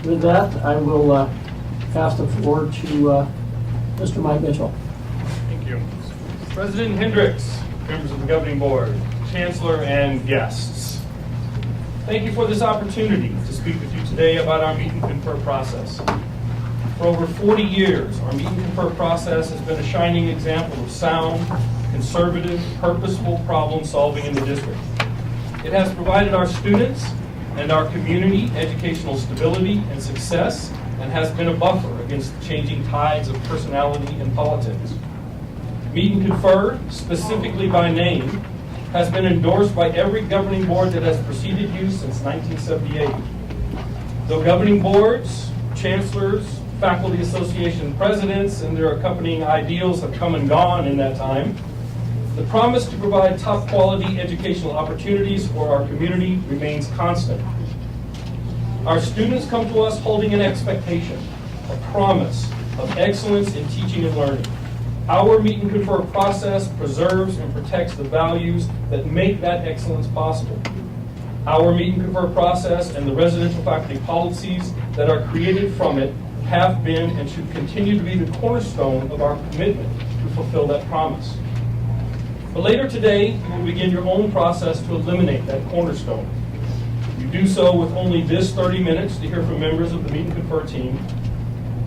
With that, I will pass the floor to Mr. Mike Mitchell. Thank you. President Hendricks, members of the governing board, chancellor, and guests. Thank you for this opportunity to speak with you today about our Meet and Confer process. For over 40 years, our Meet and Confer process has been a shining example of sound, conservative, purposeful problem solving in the district. It has provided our students and our community educational stability and success, and has been a buffer against the changing tides of personality and politics. Meet and Confer, specifically by name, has been endorsed by every governing board that has preceded you since 1978. Though governing boards, chancellors, faculty association presidents, and their accompanying ideals have come and gone in that time, the promise to provide top quality educational opportunities for our community remains constant. Our students come to us holding an expectation, a promise of excellence in teaching and learning. Our Meet and Confer process preserves and protects the values that make that excellence possible. Our Meet and Confer process and the residential faculty policies that are created from it have been and should continue to be the cornerstone of our commitment to fulfill that promise. But later today, you will begin your own process to eliminate that cornerstone. You do so with only this 30 minutes to hear from members of the Meet and Confer team.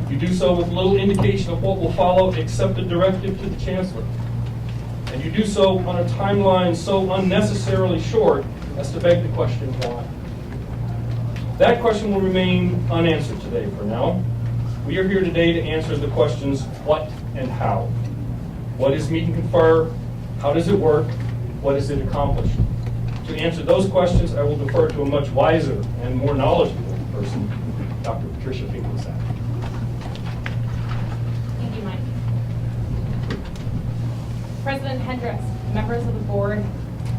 You do so with little indication of what will follow except a directive to the chancellor. And you do so on a timeline so unnecessarily short as to beg the question, why? That question will remain unanswered today for now. We are here today to answer the questions what and how. What is Meet and Confer? How does it work? What does it accomplish? To answer those questions, I will defer to a much wiser and more knowledgeable person, Dr. Patricia Finkelsack. Thank you, Mike. President Hendricks, members of the board,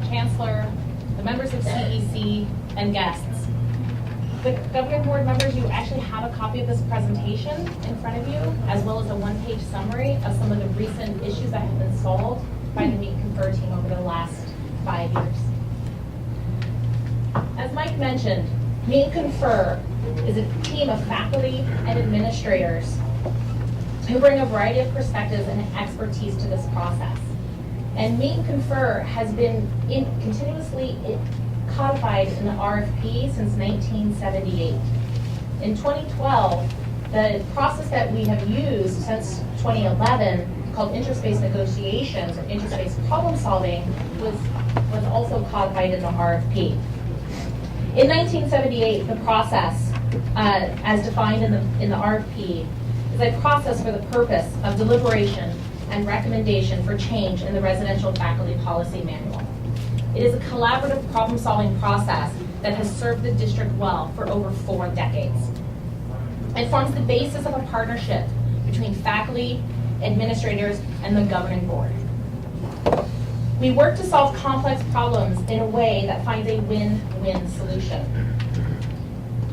chancellor, the members of CEC, and guests. The governing board members, you actually have a copy of this presentation in front of you, as well as a one-page summary of some of the recent issues that have been solved by the Meet and Confer team over the last 5 years. As Mike mentioned, Meet and Confer is a team of faculty and administrators who bring a variety of perspectives and expertise to this process. And Meet and Confer has been continuously codified in the RFP since 1978. In 2012, the process that we have used since 2011, called interest-based negotiations or interest-based problem solving, was also codified in the RFP. In 1978, the process, as defined in the RFP, is a process for the purpose of deliberation and recommendation for change in the residential faculty policy manual. It is a collaborative problem-solving process that has served the district well for over 4 decades. It forms the basis of a partnership between faculty, administrators, and the governing board. We work to solve complex problems in a way that finds a win-win solution.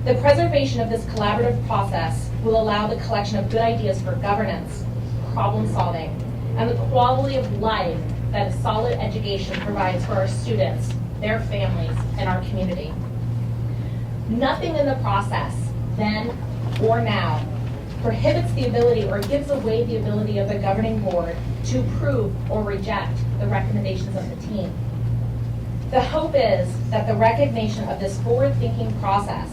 The preservation of this collaborative process will allow the collection of good ideas for governance, problem solving, and the quality of life that a solid education provides for our students, their families, and our community. Nothing in the process, then or now, prohibits the ability or gives away the ability of the governing board to approve or reject the recommendations of the team. The hope is that the recognition of this forward-thinking process,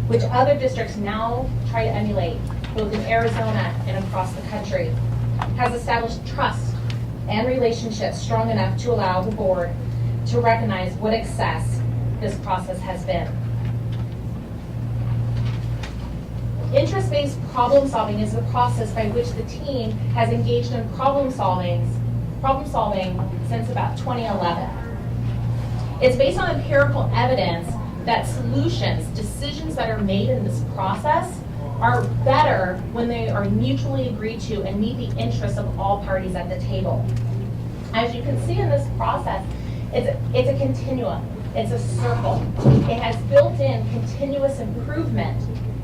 which other districts now try to emulate, both in Arizona and across the country, has established trust and relationships strong enough to allow the board to recognize what success this process has been. Interest-based problem solving is the process by which the team has engaged in problem solving since about 2011. It's based on empirical evidence that decisions that are made in this process are better when they are mutually agreed to and meet the interests of all parties at the table. As you can see in this process, it's a continuum, it's a circle. It has built-in continuous improvement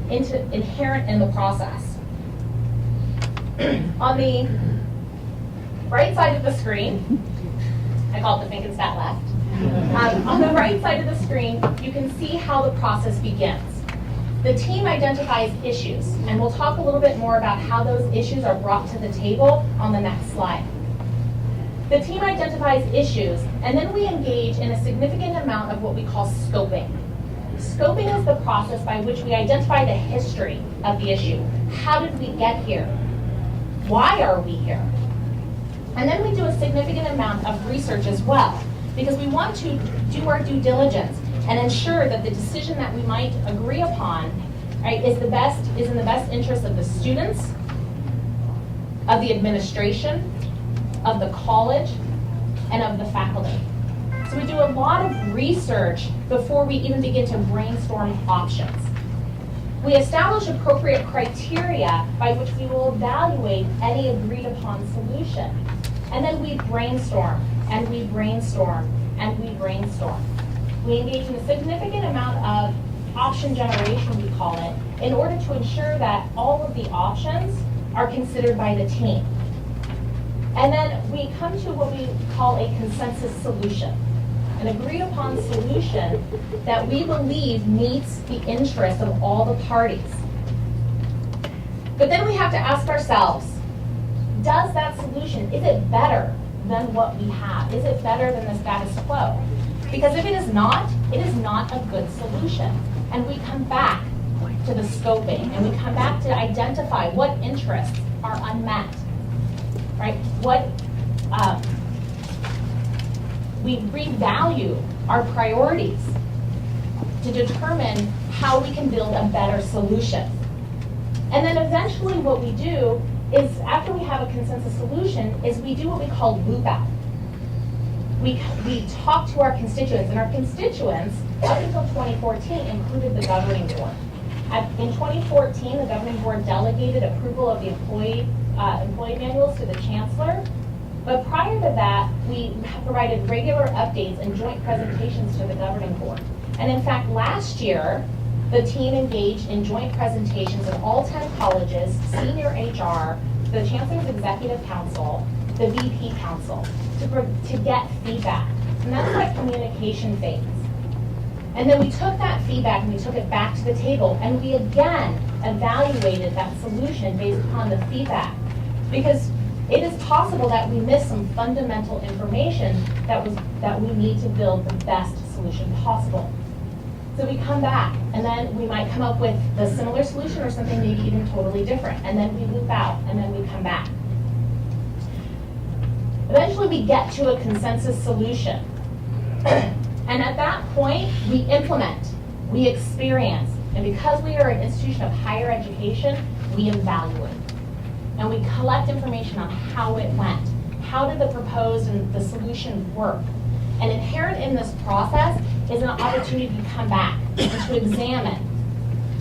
inherent in the process. On the right side of the screen, I call it the Finkenstat left. On the right side of the screen, you can see how the process begins. The team identifies issues, and we'll talk a little bit more about how those issues are brought to the table on the next slide. The team identifies issues, and then we engage in a significant amount of what we call scoping. Scoping is the process by which we identify the history of the issue. How did we get here? Why are we here? And then we do a significant amount of research as well, because we want to do our due diligence and ensure that the decision that we might agree upon, right, is in the best interest of the students, of the administration, of the college, and of the faculty. So we do a lot of research before we even begin to brainstorm options. We establish appropriate criteria by which we will evaluate any agreed upon solution. And then we brainstorm, and we brainstorm, and we brainstorm. We engage in a significant amount of option generation, we call it, in order to ensure that all of the options are considered by the team. And then we come to what we call a consensus solution, an agreed upon solution that we believe meets the interest of all the parties. But then we have to ask ourselves, does that solution, is it better than what we have? Is it better than the status quo? Because if it is not a good solution. And we come back to the scoping, and we come back to identify what interests are unmet, right? We revalue our priorities to determine how we can build a better solution. And then eventually what we do is, after we have a consensus solution, is we do what we call loop out. We talk to our constituents, and our constituents, up until 2014, included the governing board. In 2014, the governing board delegated approval of the employee manuals to the chancellor. But prior to that, we provided regular updates and joint presentations to the governing board. And in fact, last year, the team engaged in joint presentations at all 10 colleges, senior HR, the Chancellor's Executive Council, the VP Council, to get feedback. And that's that communication phase. And then we took that feedback and we took it back to the table, and we again evaluated that solution based upon the feedback. Because it is possible that we miss some fundamental information that we need to build the best solution possible. So we come back, and then we might come up with the similar solution or something maybe even totally different. And then we loop out, and then we come back. Eventually we get to a consensus solution. And at that point, we implement, we experience, and because we are an institution of higher education, we evaluate. And we collect information on how it went. How did the proposed and the solution work? And inherent in this process is an opportunity to come back and to examine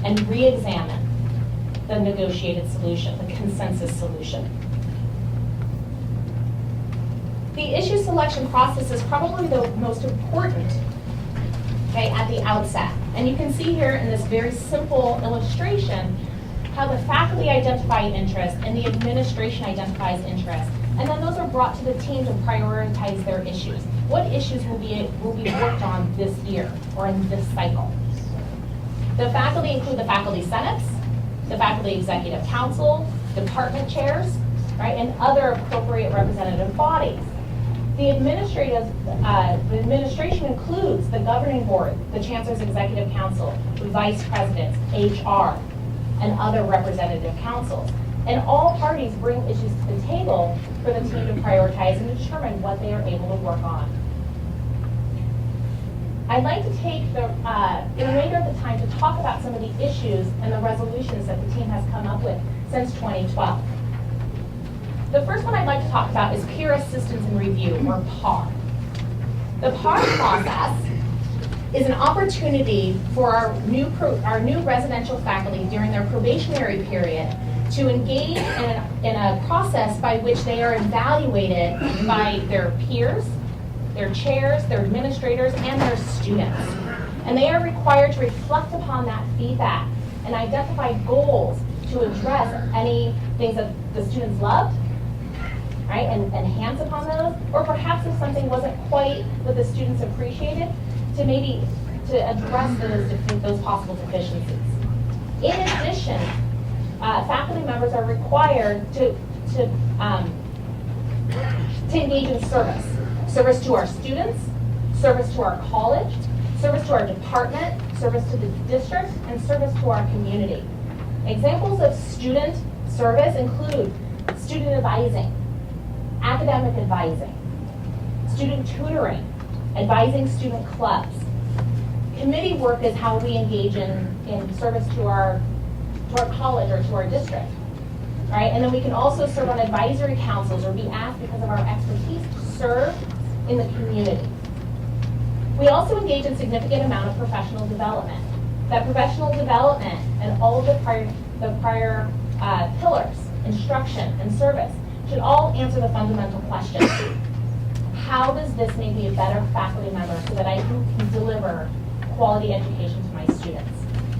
and re-examine the negotiated solution, the consensus solution. The issue selection process is probably the most important, okay, at the outset. And you can see here in this very simple illustration how the faculty identify interest and the administration identifies interest. And then those are brought to the team to prioritize their issues. What issues will be worked on this year or in this cycle? The faculty include the faculty senates, the faculty executive council, department chairs, right, and other appropriate representative bodies. The administration includes the governing board, the chancellor's executive council, the vice presidents, HR, and other representative councils. And all parties bring issues to the table for the team to prioritize and determine what they are able to work on. I'd like to take the remainder of the time to talk about some of the issues and the resolutions that the team has come up with since 2012. The first one I'd like to talk about is peer assistance and review, or PAR. The PAR process is an opportunity for our new residential faculty during their probationary period to engage in a process by which they are evaluated by their peers, their chairs, their administrators, and their students. And they are required to reflect upon that feedback and identify goals to address any things that the students loved, right, and enhance upon those, or perhaps if something wasn't quite what the students appreciated, to address those possible deficiencies. In addition, faculty members are required to engage in service. Service to our students, service to our college, service to our department, service to the district, and service to our community. Examples of student service include student advising, academic advising, student tutoring, advising student clubs. Committee work is how we engage in service to our college or to our district. Right? And then we can also serve on advisory councils or be asked because of our expertise to serve in the community. We also engage in significant amount of professional development. That professional development and all of the prior pillars, instruction and service, should all answer the fundamental question: how does this make me a better faculty member so that I can deliver quality education to my students?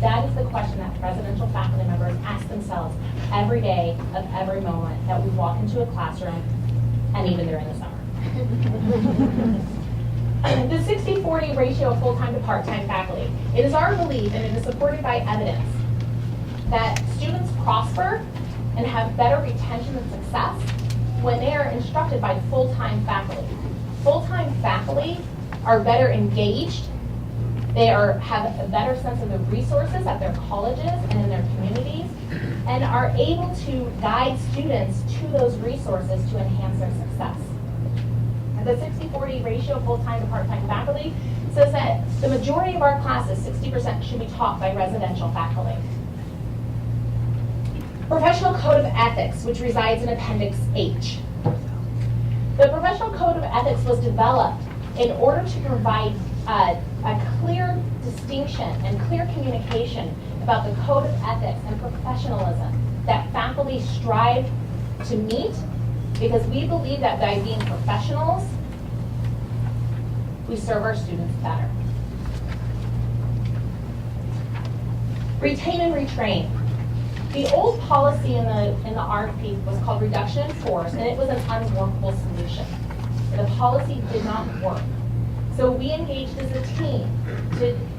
That is the question that presidential faculty members ask themselves every day of every moment that we walk into a classroom, and even during the summer. The 60-40 ratio of full-time to part-time faculty. It is our belief, and it is supported by evidence, that students prosper and have better retention and success when they are instructed by full-time faculty. Full-time faculty are better engaged. They have a better sense of the resources at their colleges and in their communities, and are able to guide students to those resources to enhance their success. The 60-40 ratio of full-time to part-time faculty says that the majority of our classes, 60%, should be taught by residential faculty. Professional Code of Ethics, which resides in Appendix H. The Professional Code of Ethics was developed in order to provide a clear distinction and clear communication about the code of ethics and professionalism that faculty strive to meet, because we believe that by being professionals, we serve our students better. Retain and retrain. The old policy in the RFP was called reduction in force, and it was an unworkable solution. The policy did not work. So we engaged as a team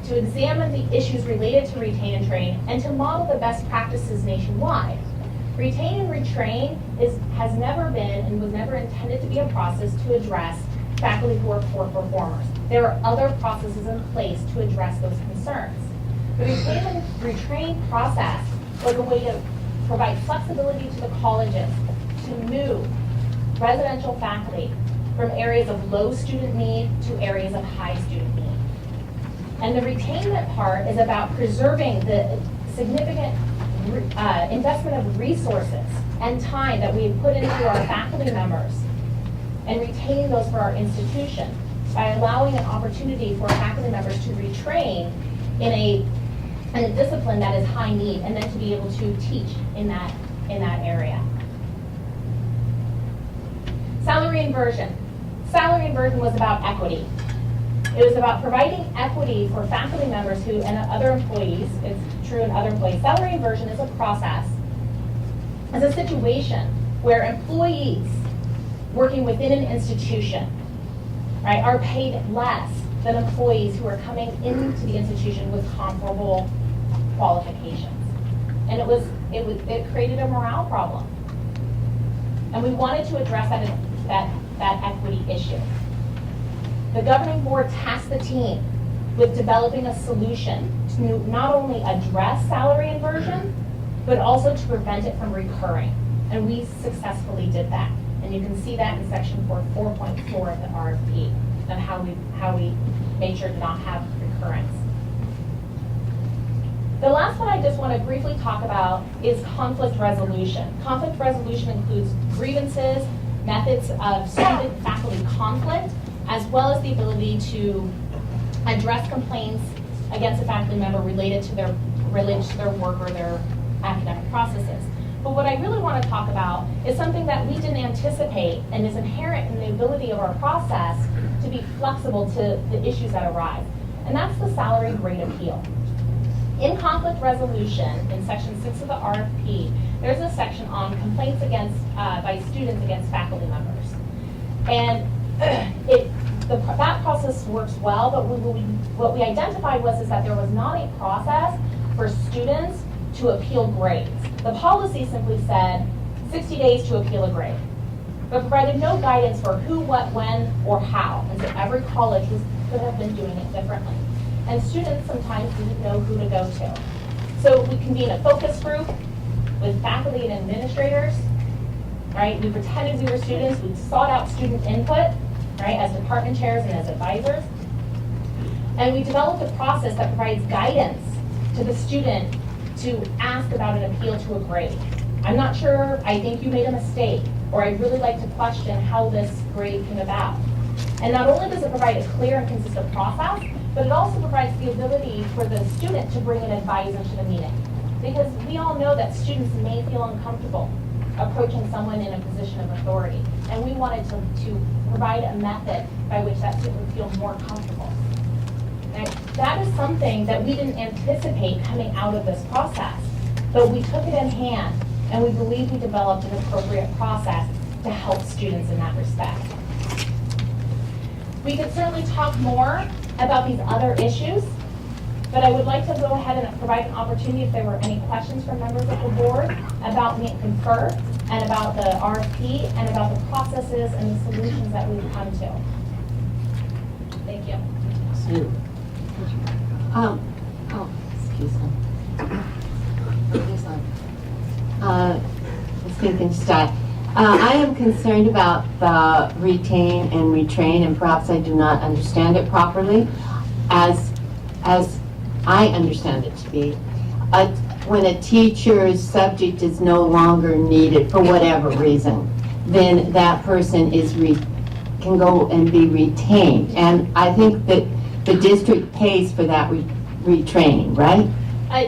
to examine the issues related to retain and train and to model the best practices nationwide. Retain and retrain has never been and was never intended to be a process to address faculty who are poor performers. There are other processes in place to address those concerns. The retain and retrain process was a way to provide flexibility to the colleges to move residential faculty from areas of low student need to areas of high student need. And the retainment part is about preserving the significant investment of resources and time that we put into our faculty members and retaining those for our institution by allowing an opportunity for faculty members to retrain in a discipline that is high need, and then to be able to teach in that area. Salary inversion. Salary inversion was about equity. It was about providing equity for faculty members who, and other employees, it's true in other employees. Salary inversion is a process, is a situation where employees working within an institution, right, are paid less than employees who are coming into the institution with comparable qualifications. And it created a morale problem. And we wanted to address that equity issue. The governing board tasked the team with developing a solution to not only address salary inversion, but also to prevent it from recurring. And we successfully did that. And you can see that in section 4.4 of the RFP, and how we made sure to not have recurrence. The last one I just want to briefly talk about is conflict resolution. Conflict resolution includes grievances, methods of student-faculty conflict, as well as the ability to address complaints against a faculty member related to their work or their academic processes. But what I really want to talk about is something that we didn't anticipate and is inherent in the ability of our process to be flexible to the issues that arise. And that's the salary grade appeal. In conflict resolution, in section 6 of the RFP, there's a section on complaints by students against faculty members. And that process works well, but what we identified is that there was not a process for students to appeal grades. The policy simply said 60 days to appeal a grade, but provided no guidance for who, what, when, or how. And so every college could have been doing it differently. And students sometimes didn't know who to go to. So we convened a focus group with faculty and administrators, right? We pretended we were students. We sought out student input, right, as department chairs and as advisors. And we developed a process that provides guidance to the student to ask about an appeal to a grade. I'm not sure, I think you made a mistake, or I'd really like to question how this grade came about. And not only does it provide a clear and consistent process, but it also provides the ability for the student to bring an advisor to the meeting. Because we all know that students may feel uncomfortable approaching someone in a position of authority. And we wanted to provide a method by which that student would feel more comfortable. And that is something that we didn't anticipate coming out of this process, but we took it in hand, and we believe we developed an appropriate process to help students in that respect. We could certainly talk more about these other issues, but I would like to go ahead and provide an opportunity if there were any questions from members of the board about Meet and Confer and about the RFP and about the processes and the solutions that we've come to. Thank you. Excuse me. Let's see if I can start. I am concerned about the retain and retrain, and perhaps I do not understand it properly, as I understand it to be. When a teacher's subject is no longer needed for whatever reason, then that person can go and be retained. And I think that the district pays for that retraining, right?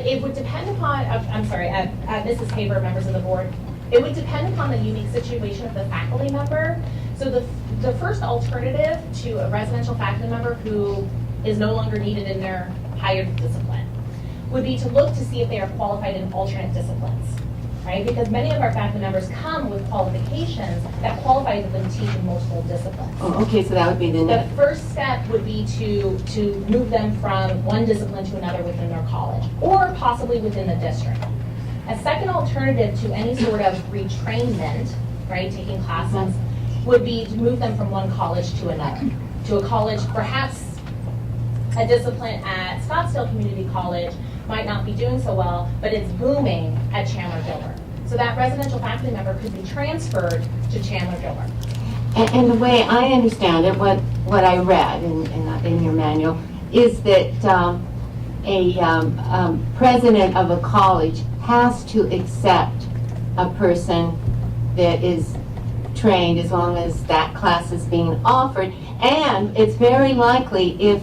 It would depend upon, I'm sorry, Mrs. Haber, members of the board, it would depend upon the unique situation of the faculty member. So the first alternative to a residential faculty member who is no longer needed in their higher discipline would be to look to see if they are qualified in alternate disciplines, right? Because many of our faculty members come with qualifications that qualify them to teach in multiple disciplines. Oh, okay, so that would be the The next. first step would be to move them from one discipline to another within their college, or possibly within the district. A second alternative to any sort of retrainment, right, taking classes, would be to move them from one college to another. To a college, perhaps a discipline at Scottsdale Community College might not be doing so well, but it's booming at Chandler-Gilbert. So that residential faculty member could be transferred to Chandler-Gilbert. And the way I understand it, what I read in your manual, is that a president of a college has to accept a person that is trained as long as that class is being offered. And it's very likely if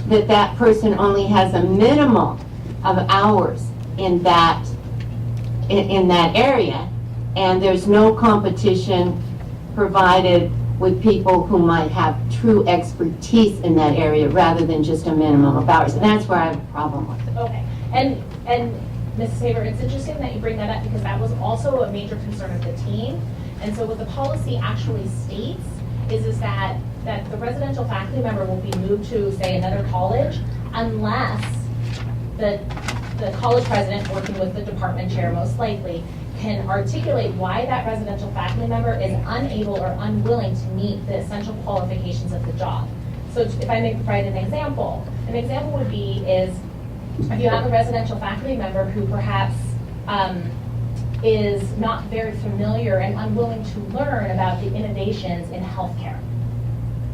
that person only has a minimum of hours in that area, and there's no competition provided with people who might have true expertise in that area rather than just a minimum of hours. And that's where I have a problem with it. Okay, and Mrs. Haber, it's interesting that you bring that up because that was also a major concern of the team. And so what the policy actually states is that the residential faculty member will be moved to, say, another college unless the college president, working with the department chair most likely, can articulate why that residential faculty member is unable or unwilling to meet the essential qualifications of the job. So if I may provide an example would be is if you have a residential faculty member who perhaps is not very familiar and unwilling to learn about the innovations in healthcare,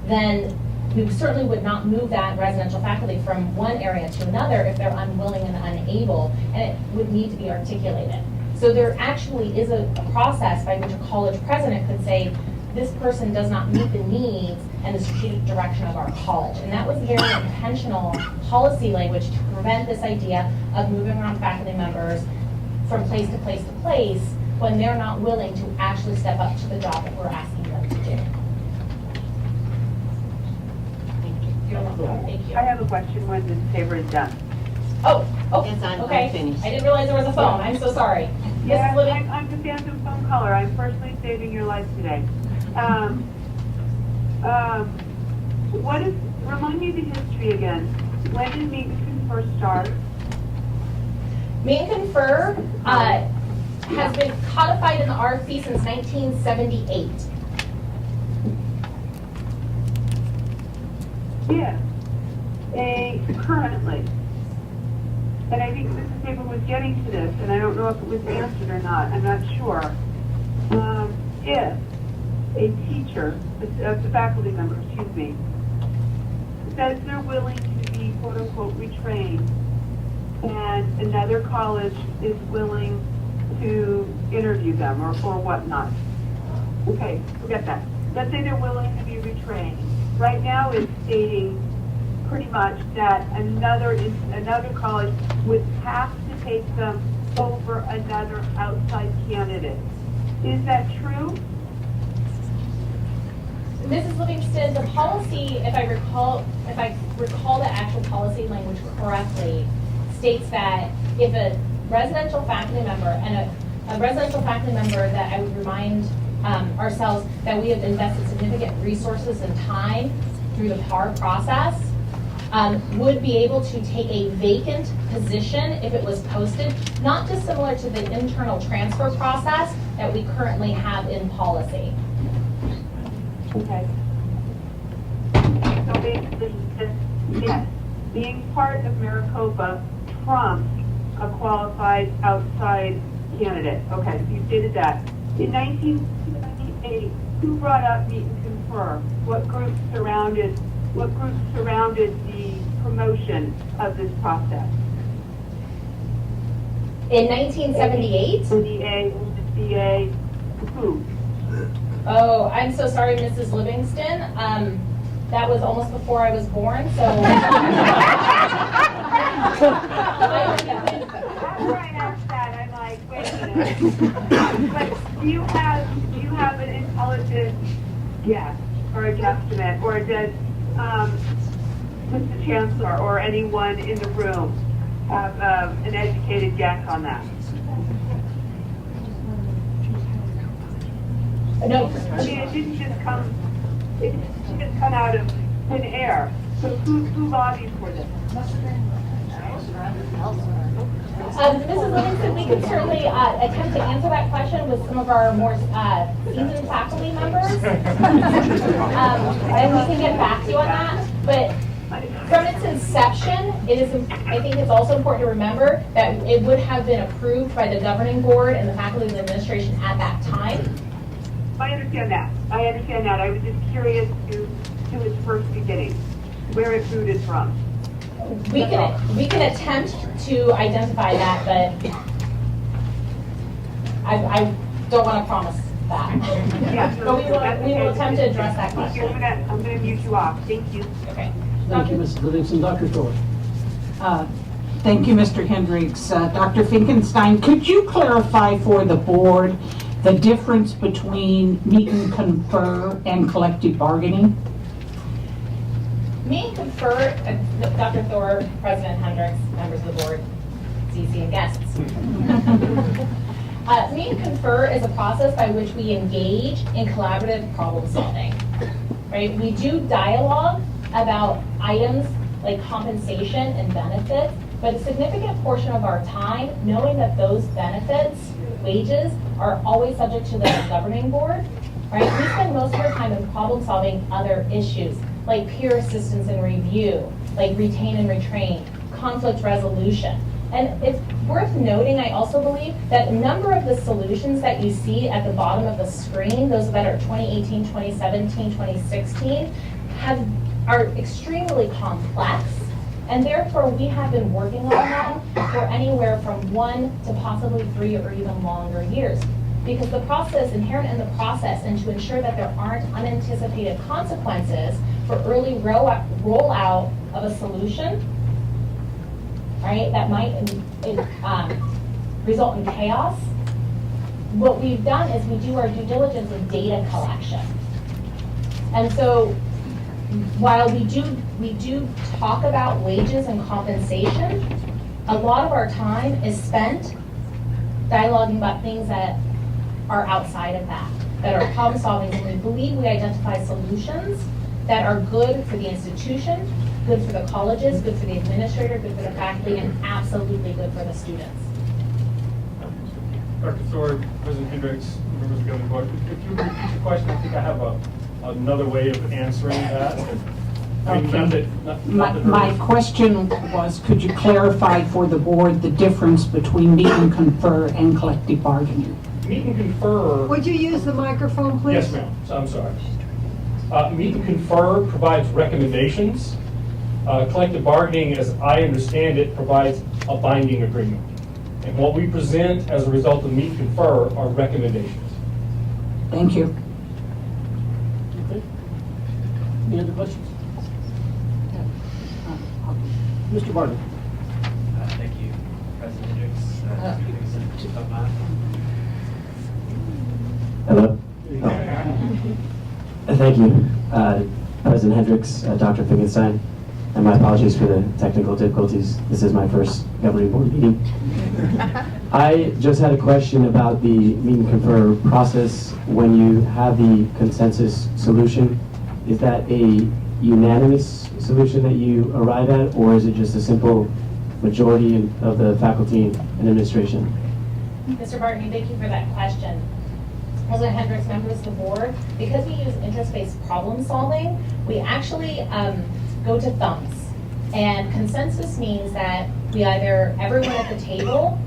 then we certainly would not move that residential faculty from one area to another if they're unwilling and unable, and it would need to be articulated. So there actually is a process by which a college president could say, this person does not meet the needs and the strategic direction of our college. And that was very intentional policy language to prevent this idea of moving around faculty members from place to place to place when they're not willing to actually step up to the job that we're asking them to do. You're welcome. Thank you. I have a question when this paper is done. Oh, Yes, I'm okay. finished. I didn't realize there was a phone. I'm so sorry. Yeah, Mrs. Libby? I'm the phantom phone caller. I'm personally saving your life today. Remind me the history again. When did Meet and Confer start? Meet and Confer has been codified in the RFP since 1978. Yeah. Currently. And I think Mrs. Saber was getting to this, and I don't know if it was answered or not. I'm not sure. If a teacher, a faculty member, excuse me, says they're willing to be quote-unquote retrained, and another college is willing to interview them or whatnot. Okay, forget that. Let's say they're willing to be retrained. Right now it's stating pretty much that another college would have to take them over another outside candidate. Is that true? Mrs. Livingston, the policy, if I recall the actual policy language correctly, states that if a residential faculty member, and a residential faculty member that I would remind ourselves that we have invested significant resources and time through the PAR process, would be able to take a vacant position if it was posted, not dissimilar to the internal transfer process that we currently have in policy. Okay. So basically, yes, being part of Maricopa trumps a qualified outside candidate. Okay, so you stated that. In 1978, who brought up Meet and Confer? What groups surrounded the promotion of this process? In 1978? The CA, who? Oh, I'm so sorry, Mrs. Livingston. That was almost before I was born, so. After I asked that, I'm like, wait a minute. But do you have an intelligent guess or a guesstimate, or does Mr. Chancellor or anyone in the room have an educated guess on that? No. I mean, it didn't just come out of thin air. So who lobbied for this? Mrs. Livingston, we could certainly attempt to answer that question with some of our more seasoned faculty members. And we can get back to you on that. But from its inception, I think it's also important to remember that it would have been approved by the governing board and the faculty and the administration at that time. I understand that. I was just curious to its first beginning, where it rooted from. We can attempt to identify that, but I don't want to promise that. Yeah, But we will attempt to address that Thank you. question. I'm gonna mute you off. Thank you. Okay. Thank you, Mrs. Livingston. Dr. Thor. Thank you, Mr. Hendricks. Dr. Finkenstein, could you clarify for the board the difference between Meet and Confer and collective bargaining? Meet and Confer, Dr. Thor, President Hendricks, members of the board, CC, and guests. Meet and Confer is a process by which we engage in collaborative problem solving. Right? We do dialogue about items like compensation and benefits, but a significant portion of our time, knowing that those benefits, wages, are always subject to the governing board, right? We spend most of our time in problem solving other issues, like peer assistance and review, like retain and retrain, conflict resolution. And it's worth noting, I also believe, that a number of the solutions that you see at the bottom of the screen, those that are 2018, 2017, 2016, are extremely complex. And therefore, we have been working on them for anywhere from 1 to possibly 3 or even longer years. Because the process, inherent in the process, and to ensure that there aren't unanticipated consequences for early rollout of a solution, right, that might result in chaos, what we've done is we do our due diligence with data collection. And so while we do talk about wages and compensation, a lot of our time is spent dialoguing about things that are outside of that are problem solving, and we believe we identify solutions that are good for the institution, good for the colleges, good for the administrator, good for the faculty, and absolutely good for the students. Dr. Thor, President Hendricks, members of the governing board. If you repeat your question, I think I have another way of answering that. I mean, My question was, could you clarify for the board the difference between meet and confer and collective bargaining? Meet and confer. Would you use the microphone, please? Yes, ma'am. I'm sorry. Meet and confer provides recommendations. Collective bargaining, as I understand it, provides a binding agreement. And what we present as a result of meet and confer are recommendations. Thank you. Okay. Any other questions? Mr. Barton? Thank you, President Hendricks. Hello. Thank you, President Hendricks, Dr. Finkenstein, and my apologies for the technical difficulties. This is my first governing board meeting. I just had a question about the meet and confer process. When you have the consensus solution, is that a unanimous solution that you arrive at, or is it just a simple majority of the faculty and administration? Mr. Barton, thank you for that question. President Hendricks, members of the board, because we use interest-based problem solving, we actually go to thumbs. And consensus means that we either, everyone at the table,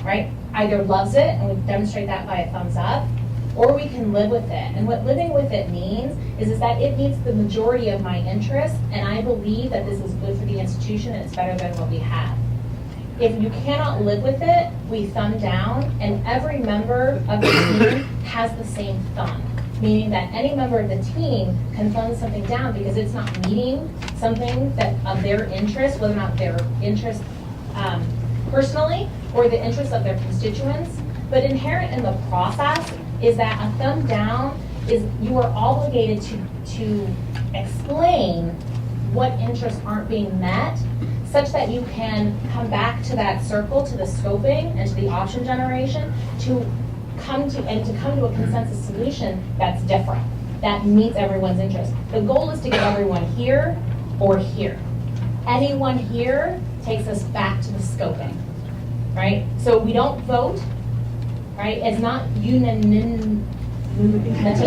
right, either loves it, and we demonstrate that by a thumbs up, or we can live with it. And what living with it means is that it meets the majority of my interests, and I believe that this is good for the institution and it's better than what we have. If you cannot live with it, we thumb down, and every member of the team has the same thumb, meaning that any member of the team can thumb something down because it's not meeting something that of their interest, whether or not their interest personally or the interest of their constituents. But inherent in the process is that a thumb down is you are obligated to explain what interests aren't being met, such that you can come back to that circle, to the scoping, and to the option generation to come to a consensus solution that's different, that meets everyone's interest. The goal is to get everyone here or here. Anyone here takes us back to the scoping, right? So we don't vote, right? It's not unanimity. That's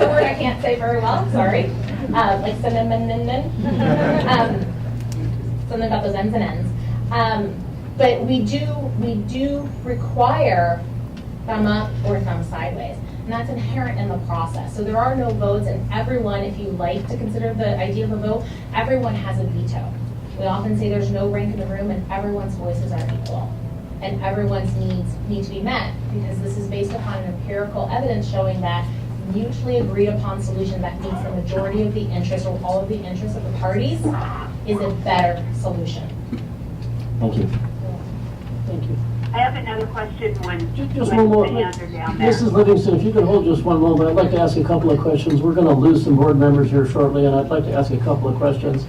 a word I can't say very well, sorry. Like cinnamon, something about those ends and ends. But we do require thumb up or thumb sideways, and that's inherent in the process. So there are no votes, and everyone, if you like to consider the idea of a vote, everyone has a veto. We often say there's no rank in the room, and everyone's voices are equal, and everyone's needs need to be met, because this is based upon an empirical evidence showing that mutually agreed upon solution that meets the majority of the interest or all of the interests of the parties is a better solution. Thank you. Thank you. I have another question when Just one more. the hands are down there. Mrs. Livingston, if you could hold just one moment, I'd like to ask a couple of questions. We're going to lose some board members here shortly, and I'd like to ask a couple of questions.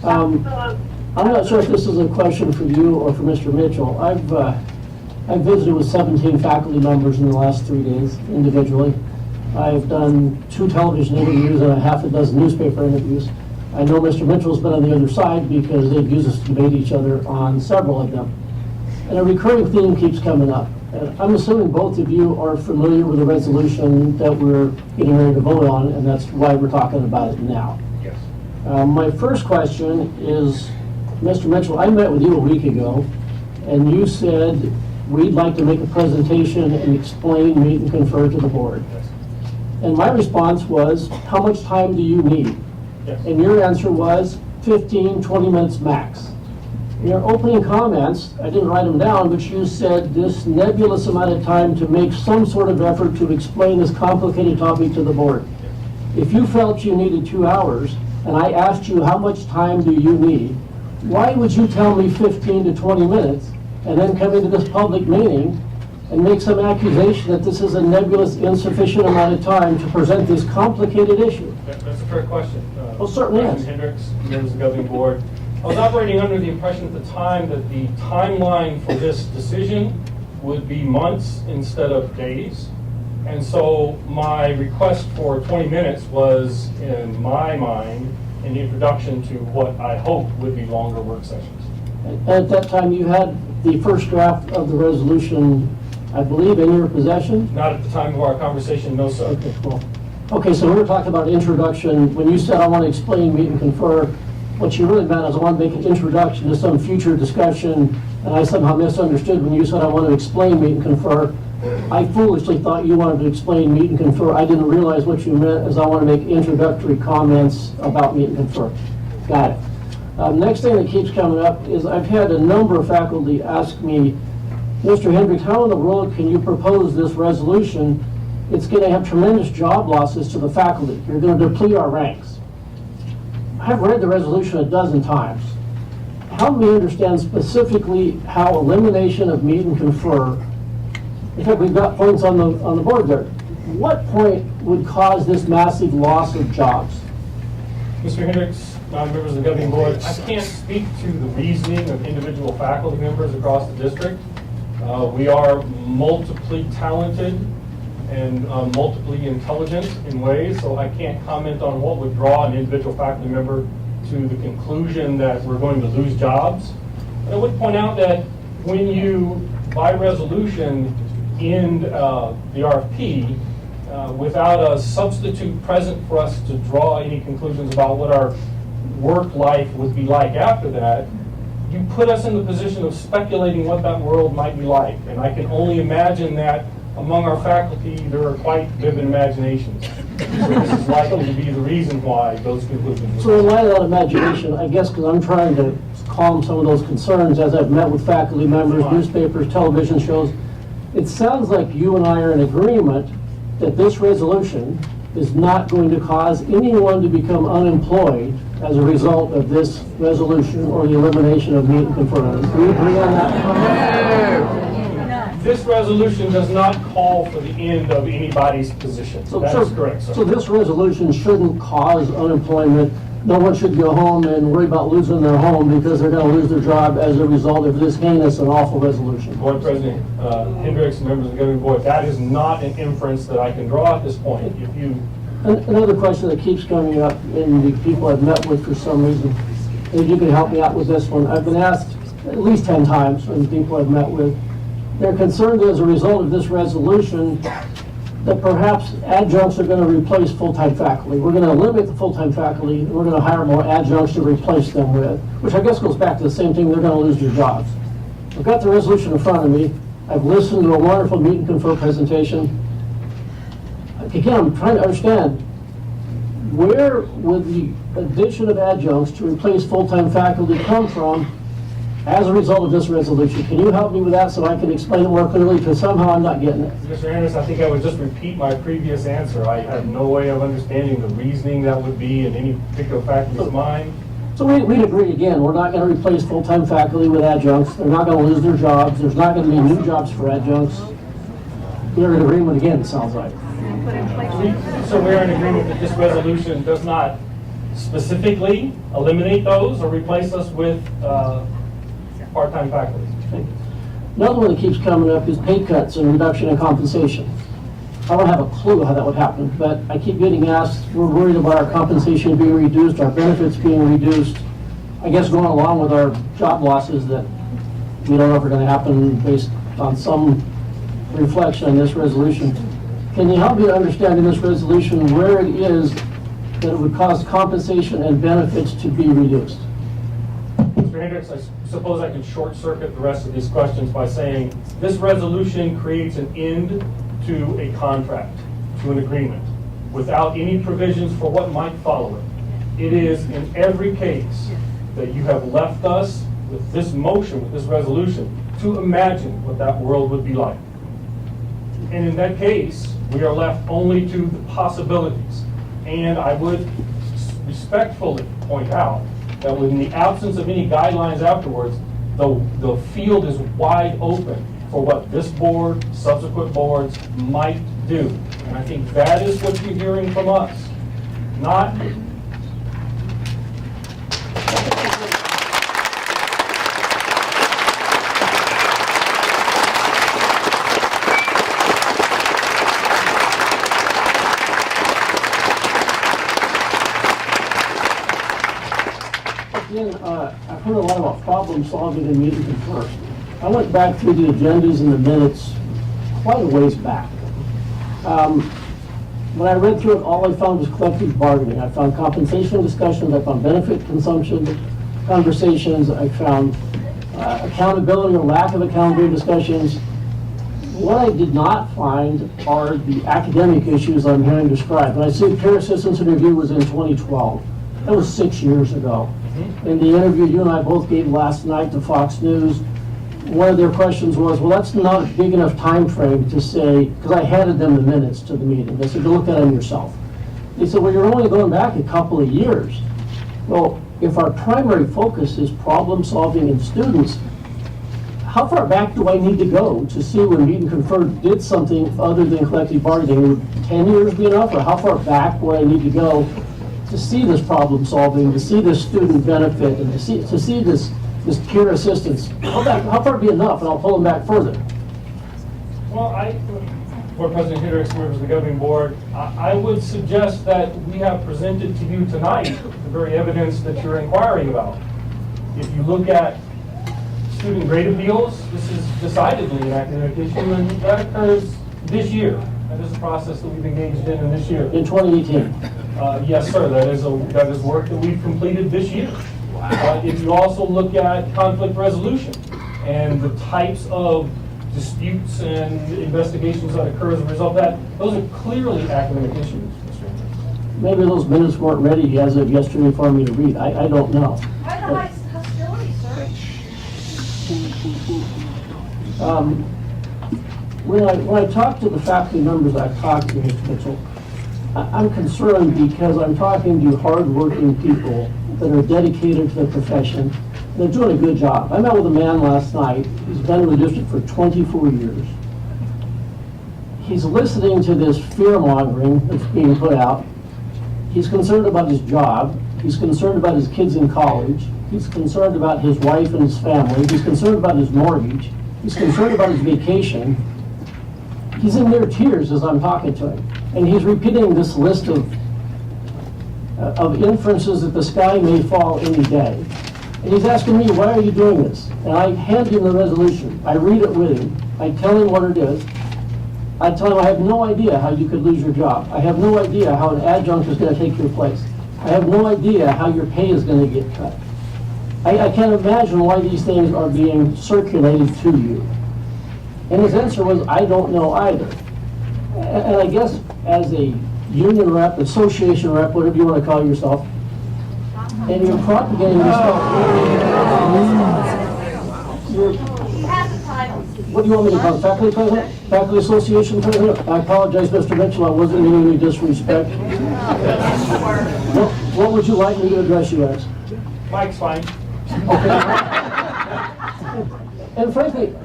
I'm not sure if this is a question for you or for Mr. Mitchell. I've visited with 17 faculty members in the last 3 days individually. I've done 2 television interviews and a half a dozen newspaper interviews. I know Mr. Mitchell's been on the other side because they've used us to debate each other on several of them. And a recurring theme keeps coming up. And I'm assuming both of you are familiar with the resolution that we're getting ready to vote on, and that's why we're talking about it now. Yes. My first question is, Mr. Mitchell, I met with you a week ago, and you said we'd like to make a presentation and explain meet and confer to the board. Yes. And my response was, how much time do you need? Yes. And your answer was 15, 20 minutes max. In your opening comments, I didn't write them down, but you said this nebulous amount of time to make some sort of effort to explain this complicated topic to the board. If you felt you needed 2 hours, and I asked you how much time do you need, why would you tell me 15 to 20 minutes and then come into this public meeting and make some accusation that this is a nebulous, insufficient amount of time to present this complicated issue? That's a fair question. Well, certainly is. President Hendricks, members of the governing board. I was operating under the impression at the time that the timeline for this decision would be months instead of days. And so my request for 20 minutes was, in my mind, an introduction to what I hope would be longer work sessions. At that time, you had the first draft of the resolution, I believe, in your possession? Not at the time of our conversation, no, sir. Okay, cool. Okay, so we were talking about introduction. When you said I want to explain, meet and confer, what you really meant is I want to make an introduction to some future discussion, and I somehow misunderstood when you said I want to explain, meet and confer. I foolishly thought you wanted to explain, meet and confer. I didn't realize what you meant is I want to make introductory comments about meet and confer. Got it. Next thing that keeps coming up is I've had a number of faculty ask me, Mr. Hendricks, how in the world can you propose this resolution? It's going to have tremendous job losses to the faculty. You're going to deplete our ranks. I've read the resolution a dozen times. Help me understand specifically how elimination of meet and confer, in fact, we've got points on the board there. What point would cause this massive loss of jobs? Mr. Hendricks, members of the governing board, I can't speak to the reasoning of individual faculty members across the district. We are multiply talented and multiply intelligent in ways, so I can't comment on what would draw an individual faculty member to the conclusion that we're going to lose jobs. And I would point out that when you, by resolution, end the RFP without a substitute present for us to draw any conclusions about what our work life would be like after that, you put us in the position of speculating what that world might be like. And I can only imagine that among our faculty, there are quite vivid imaginations. So this is likely to be the reason why those conclusions. So in light of that imagination, I guess because I'm trying to calm some of those concerns as I've met with faculty members, newspapers, television shows, it sounds like you and I are in agreement that this resolution is not going to cause anyone to become unemployed as a result of this resolution or the elimination of meet and confer. Do we agree on that? This resolution does not call for the end of anybody's position. That is correct, sir. So this resolution shouldn't cause unemployment. No one should go home and worry about losing their home because they're going to lose their job as a result of this heinous and awful resolution. Board President Hendricks and members of the governing board, that is not an inference that I can draw at this point. If you Another question that keeps coming up in the people I've met with for some reason, if you can help me out with this one. I've been asked at least 10 times from the people I've met with. They're concerned as a result of this resolution that perhaps adjuncts are going to replace full-time faculty. We're going to eliminate the full-time faculty, and we're going to hire more adjuncts to replace them with, which I guess goes back to the same thing, they're going to lose their jobs. I've got the resolution in front of me. I've listened to a wonderful meet and confer presentation. Again, I'm trying to understand, where would the addition of adjuncts to replace full-time faculty come from as a result of this resolution? Can you help me with that so I can explain it more clearly, because somehow I'm not getting it? Mr. Anderson, I think I would just repeat my previous answer. I have no way of understanding the reasoning that would be in any particular faculty's mind. So we'd agree again, we're not going to replace full-time faculty with adjuncts. They're not going to lose their jobs. There's not going to be new jobs for adjuncts. We're in agreement again, it sounds like. So we're in agreement that this resolution does not specifically eliminate those or replace us with part-time faculty. Another one that keeps coming up is pay cuts and reduction in compensation. I don't have a clue how that would happen, but I keep getting asked, we're worried about our compensation being reduced, our benefits being reduced. I guess going along with our job losses that we don't know if are going to happen based on some reflection on this resolution. Can you help me to understand in this resolution where it is that it would cause compensation and benefits to be reduced? Mr. Hendricks, I suppose I can short circuit the rest of these questions by saying this resolution creates an end to a contract, to an agreement, without any provisions for what might follow it. It is in every case that you have left us with this motion, with this resolution, to imagine what that world would be like. And in that case, we are left only to the possibilities. And I would respectfully point out that in the absence of any guidelines afterwards, the field is wide open for what this board, subsequent boards might do. And I think that is what you're hearing from us. Not I've heard a lot about problem solving and meet and confer. I went back through the agendas and the minutes quite a ways back. When I read through it, all I found was collective bargaining. I found compensation discussions, I found benefit consumption conversations, I found accountability or lack of accountability discussions. What I did not find are the academic issues I'm hearing described. And I see the peer assistance interview was in 2012. That was 6 years ago. In the interview you and I both gave last night to Fox News, one of their questions was, well, that's not a big enough time frame to say, because I handed them the minutes to the meeting. They said, go look at them yourself. They said, well, you're only going back a couple of years. Well, if our primary focus is problem solving in students, how far back do I need to go to see when Meet and Confer did something other than collective bargaining? Would 10 years be enough, or how far back do I need to go to see this problem solving, to see this student benefit, and to see this peer assistance? How far would be enough, and I'll pull them back further. Well, Board President Hendricks, members of the governing board, I would suggest that we have presented to you tonight the very evidence that you're inquiring about. If you look at student grade appeals, this is decidedly an academic issue, and that occurs this year. That is a process that we've engaged in this year. In 2018. Yes, sir, that is work that we've completed this year. If you also look at conflict resolution and the types of disputes and investigations that occur as a result of that, those are clearly academic issues, Mr. Hendricks. Maybe those minutes weren't ready as of yesterday for me to read. I don't know. Hostility, sir. When I talk to the faculty members I've talked to, Mr. Mitchell, I'm concerned because I'm talking to hard-working people that are dedicated to the profession. They're doing a good job. I met with a man last night who's been in the district for 24 years. He's listening to this fear-mongering that's being put out. He's concerned about his job. He's concerned about his kids in college. He's concerned about his wife and his family. He's concerned about his mortgage. He's concerned about his vacation. He's in near tears as I'm talking to him. And he's repeating this list of inferences that the sky may fall any day. And he's asking me, why are you doing this? And I hand him the resolution. I read it with him. I tell him what it is. I tell him I have no idea how you could lose your job. I have no idea how an adjunct is going to take your place. I have no idea how your pay is going to get cut. I can't imagine why these things are being circulated to you. And his answer was, I don't know either. And I guess as a union rep, association rep, whatever you want to call yourself, and you're propagating this stuff. What do you want me to call it? Faculty president? Faculty association president? I apologize, Mr. Mitchell, I wasn't meaning any disrespect. What would you like me to address you as? Mike's fine. Okay. And frankly,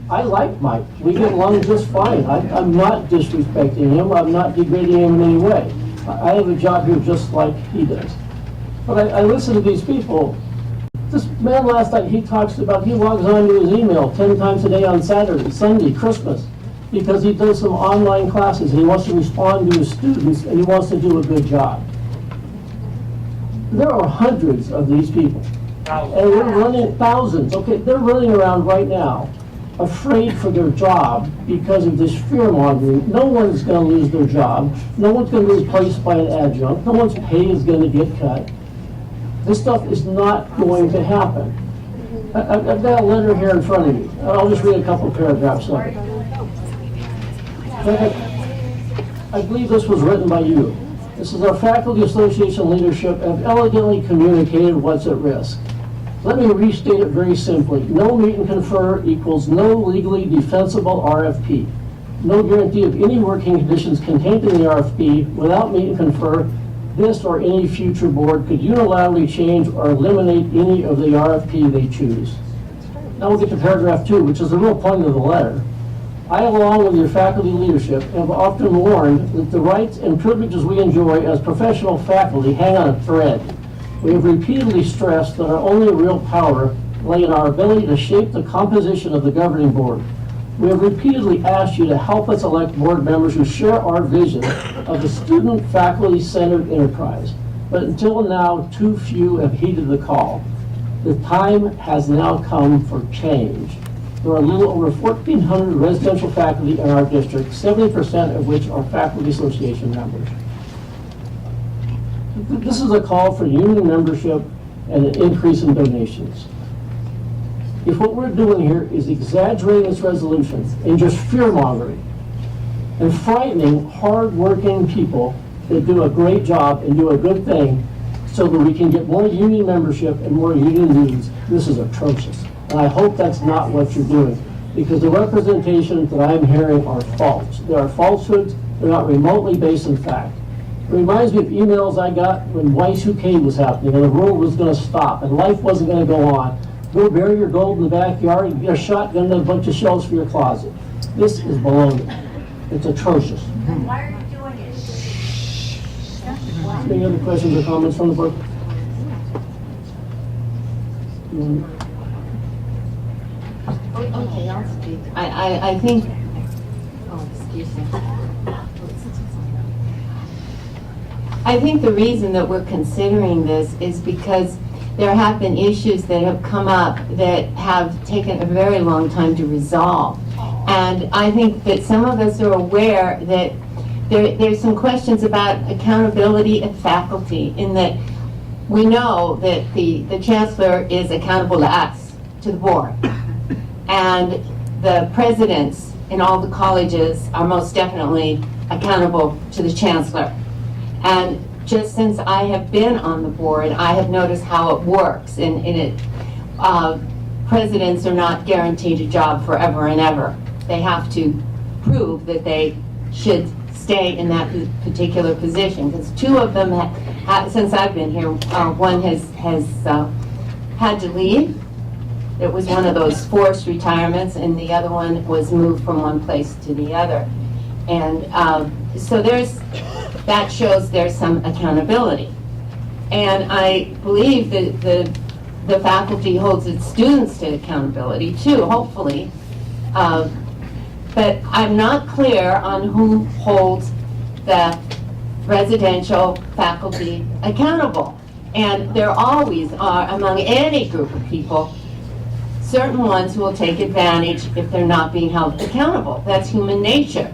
I like Mike. We get along just fine. I'm not disrespecting him. I'm not degrading him in any way. I have a job here just like he does. But I listen to these people. This man last night, he talks about, he logs on to his email 10 times a day on Saturday, Sunday, Christmas, because he does some online classes. He wants to respond to his students, and he wants to do a good job. There are hundreds of these people. And we're running thousands. Okay, they're running around right now, afraid for their job because of this fear-mongering. No one's going to lose their job. No one's going to be replaced by an adjunct. No one's pay is going to get cut. This stuff is not going to happen. I've got a letter here in front of me. I'll just read a couple paragraphs of it. I believe this was written by you. This is our faculty association leadership have elegantly communicated what's at risk. Let me restate it very simply. No meet and confer equals no legally defensible RFP. No guarantee of any working conditions contained in the RFP. Without meet and confer, this or any future board could unilaterally change or eliminate any of the RFP they choose. Now we'll get to paragraph 2, which is the real point of the letter. I, along with your faculty leadership, have often warned that the rights and privileges we enjoy as professional faculty hang on a thread. We have repeatedly stressed that our only real power lay in our ability to shape the composition of the governing board. We have repeatedly asked you to help us elect board members who share our vision of a student-faculty-centered enterprise. But until now, too few have heeded the call. The time has now come for change. There are a little over 1,400 residential faculty in our district, 70% of which are faculty association members. This is a call for union membership and an increase in donations. If what we're doing here is exaggerating this resolution and just fear-mongering and frightening hard-working people that do a great job and do a good thing so that we can get more union membership and more union leads, this is atrocious. And I hope that's not what you're doing, because the representations that I'm hearing are false. They are falsehoods. They're not remotely based in fact. It reminds me of emails I got when Y2K was happening and the world was going to stop and life wasn't going to go on. Go bury your gold in the backyard and get a shotgun and a bunch of shells for your closet. This is baloney. It's atrocious. Why are you doing it? Any other questions or comments from the board? Okay, I'll speak. I think, oh, excuse me. I think the reason that we're considering this is because there have been issues that have come up that have taken a very long time to resolve. And I think that some of us are aware that there's some questions about accountability of faculty, in that we know that the chancellor is accountable to us, to the board. And the presidents in all the colleges are most definitely accountable to the chancellor. And just since I have been on the board, I have noticed how it works. Presidents are not guaranteed a job forever and ever. They have to prove that they should stay in that particular position. Because two of them, since I've been here, one has had to leave. It was one of those forced retirements, and the other one was moved from one place to the other. And so that shows there's some accountability. And I believe that the faculty holds its students to accountability too, hopefully. But I'm not clear on who holds the residential faculty accountable. And there always are, among any group of people, certain ones who will take advantage if they're not being held accountable. That's human nature.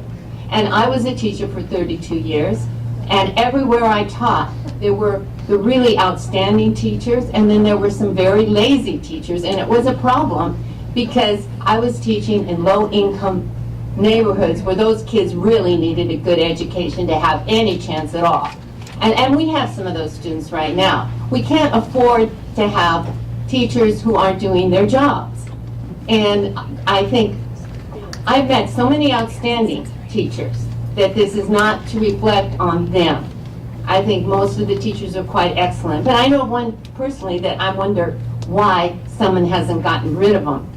And I was a teacher for 32 years, and everywhere I taught, there were the really outstanding teachers, and then there were some very lazy teachers, and it was a problem because I was teaching in low-income neighborhoods where those kids really needed a good education to have any chance at all. And we have some of those students right now. We can't afford to have teachers who aren't doing their jobs. And I think I've met so many outstanding teachers that this is not to reflect on them. I think most of the teachers are quite excellent. But I know one personally that I wonder why someone hasn't gotten rid of them.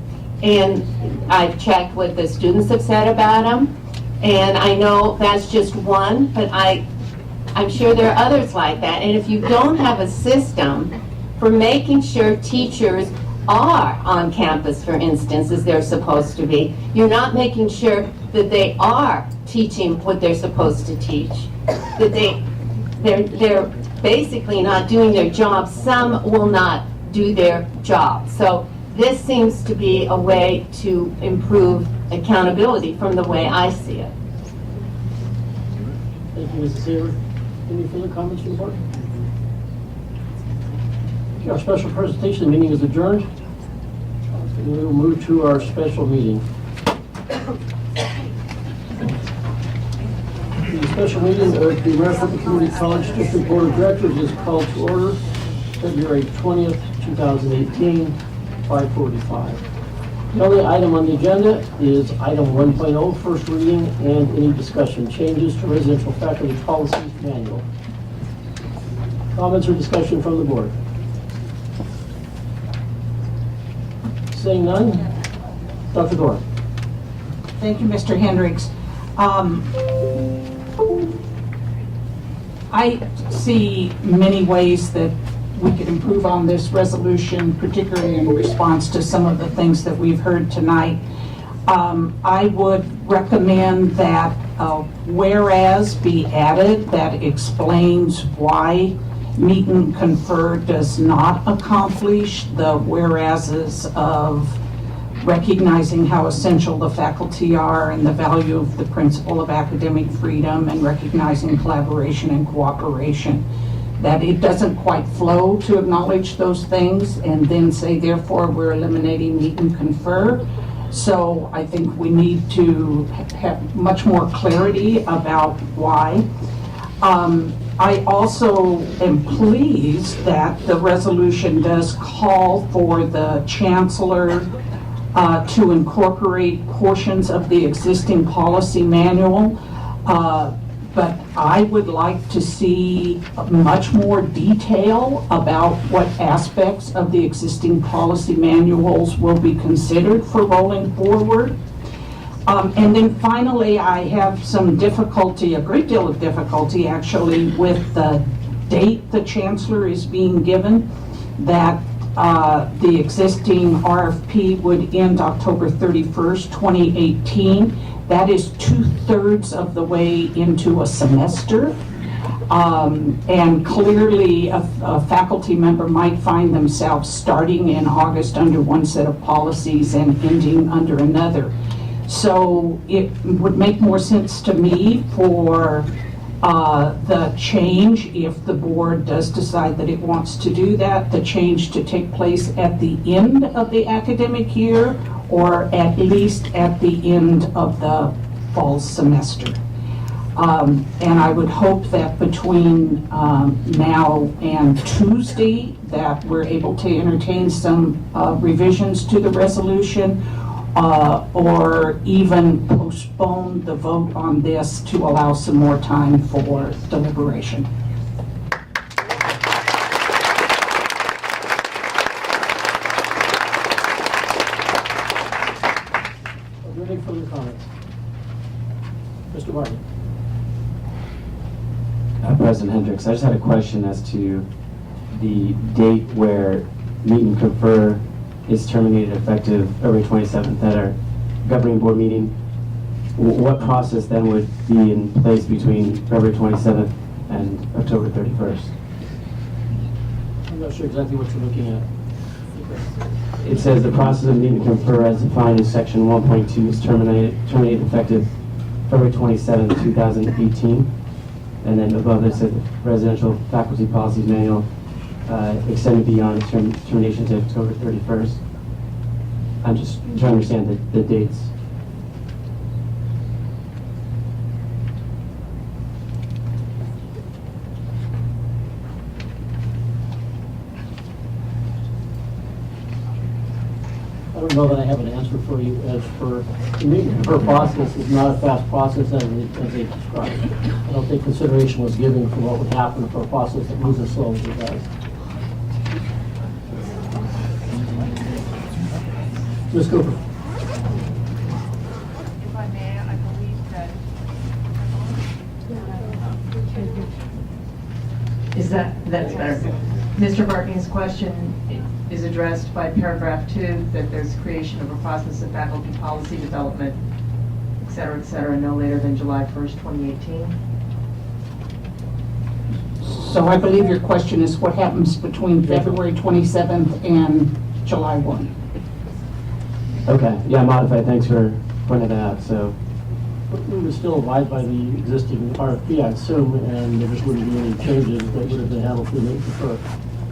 And I've checked what the students have said about them. And I know that's just one, but I'm sure there are others like that. And if you don't have a system for making sure teachers are on campus, for instance, as they're supposed to be, you're not making sure that they are teaching what they're supposed to teach, that they're basically not doing their job. Some will not do their job. So this seems to be a way to improve accountability from the way I see it. Thank you, Mrs. Hayward. Any further comments from the board? Okay, our special presentation meeting is adjourned. And we will move to our special meeting. The special meeting of the Maricopa Community College District Board of Directors is called to order February 20th, 2018, 5:45. The only item on the agenda is item 1.0, first reading and any discussion, changes to residential faculty policies manual. Comments or discussion from the board? Seeing none, Dr. Dorr. Thank you, Mr. Hendricks. I see many ways that we could improve on this resolution, particularly in response to some of the things that we've heard tonight. I would recommend that whereas be added that explains why Meet and Confer does not accomplish the whereases of recognizing how essential the faculty are and the value of the principle of academic freedom and recognizing collaboration and cooperation. That it doesn't quite flow to acknowledge those things and then say, therefore, we're eliminating meet and confer. So I think we need to have much more clarity about why. I also am pleased that the resolution does call for the chancellor to incorporate portions of the existing policy manual. But I would like to see much more detail about what aspects of the existing policy manuals will be considered for rolling forward. And then finally, I have some difficulty, a great deal of difficulty actually, with the date the chancellor is being given, that the existing RFP would end October 31st, 2018. That is 2/3 of the way into a semester. And clearly, a faculty member might find themselves starting in August under one set of policies and ending under another. So it would make more sense to me for the change, if the board does decide that it wants to do that, the change to take place at the end of the academic year, or at least at the end of the fall semester. And I would hope that between now and Tuesday that we're able to entertain some revisions to the resolution, or even postpone the vote on this to allow some more time for deliberation. Are there any further comments? Mr. Martin? President Hendricks, I just had a question as to the date where meet and confer is terminated effective February 27th at our governing board meeting. What process then would be in place between February 27th and October 31st? I'm not sure exactly what you're looking at. It says the process of meet and confer as defined in section 1.2 is terminated effective February 27th, 2018. And then above it says residential faculty policies manual extended beyond termination to October 31st. I'm just trying to understand the dates. I don't know that I have an answer for you. As for the meet and confer process is not a fast process as they described. I don't think consideration was given for what would happen for a process that moves as slow as it does. Ms. Cooper? If I may, I believe that. That's better. Mr. Barton's question is addressed by paragraph 2, that there's creation of a process of faculty policy development, et cetera, no later than July 1st, 2018. So I believe your question is what happens between February 27th and July 1. Okay, yeah, modified, thanks for pointing that out, so. But we would still abide by the existing RFP, I assume, and there just wouldn't be any changes that would have been handled through meet and confer.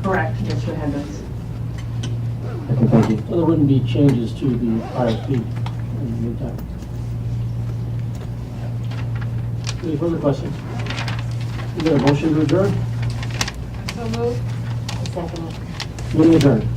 Correct, Mr. Hendricks. Okay, thank you. So there wouldn't be changes to the RFP in the meantime. Any further questions? Is there a motion to adjourn? So moved. Second. Meeting adjourned.